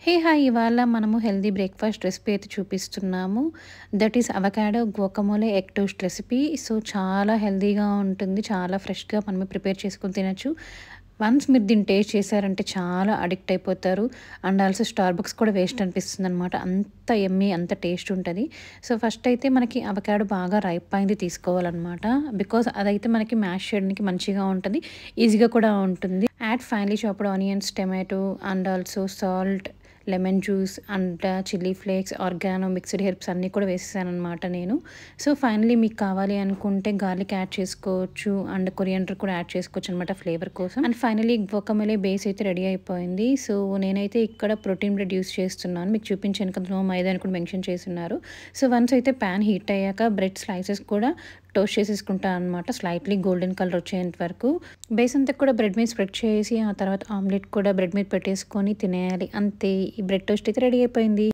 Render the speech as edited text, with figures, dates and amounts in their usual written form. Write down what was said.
Hi! ఇవాళ మనము healthy breakfast recipe అయితే చూపిస్తున్నాము. That is avocado guacamole egg toast recipe. So, చాలా హెల్తీగా ఉంటుంది. చాలా ఫ్రెష్‌గా మనమే ప్రిపేర్ చేసుకొని తినొచ్చు. వన్స్ మీరు దీన్ని టేస్ట్ చేశారంటే చాలా అడిక్ట్ అయిపోతారు. అండ్ ఆల్సో స్టార్బక్స్ కూడా వేస్ట్ అనిపిస్తుందనమాట. అంత యమ్మీ, అంత టేస్ట్ ఉంటది. సో, ఫస్ట్ అయితే మనకి అవకాడో బాగా రైప్ అయింది తీసుకోవాలనమాట. బికాజ్ అదైతే మనకి మ్యాష్ చేయడానికి మంచిగా ఉంటది. ఈజీగా కూడా ఉంటుంది. Add finally chopped onions, tomato and also salt, lemon juice and chilli flakes, organo, mixed herbs అన్నీ కూడా వేసేసాననమాట నేను. సో, ఫైనలీ మీకు కావాలి అనుకుంటే గార్లిక్ యాడ్ చేసుకోవచ్చు అండ్ కొరియాండర్ కూడా యాడ్ చేసుకోవచ్చు అనమాట ఫ్లేవర్ కోసం. అండ్ ఫైనలీ గువాకమోలే బేస్ అయితే రెడీ అయిపోయింది. సో, నేనైతే ఇక్కడ ప్రోటీన్ బ్రెడ్ యూస్ చేస్తున్నాను. మీకు చూపించాను కదా, మైదా అని కూడా మెన్షన్ చేసున్నారు. సో, వన్స్ అయితే ప్యాన్ హీట్ అయ్యాక బ్రెడ్ స్లైసెస్ కూడా టోస్ట్ చేసేసుకుంటాను అనమాట. స్లైట్లీ గోల్డెన్ కలర్ వచ్చేంత వరకు. బేస్ అంతా కూడా బ్రెడ్ మీద స్ప్రెడ్ చేసి ఆ తర్వాత ఆమ్లెట్ కూడా బ్రెడ్ మీద పెట్టేసుకొని తినేయాలి. అంతే, ఈ బ్రెడ్ టోస్ట్ అయితే రెడీ అయిపోయింది.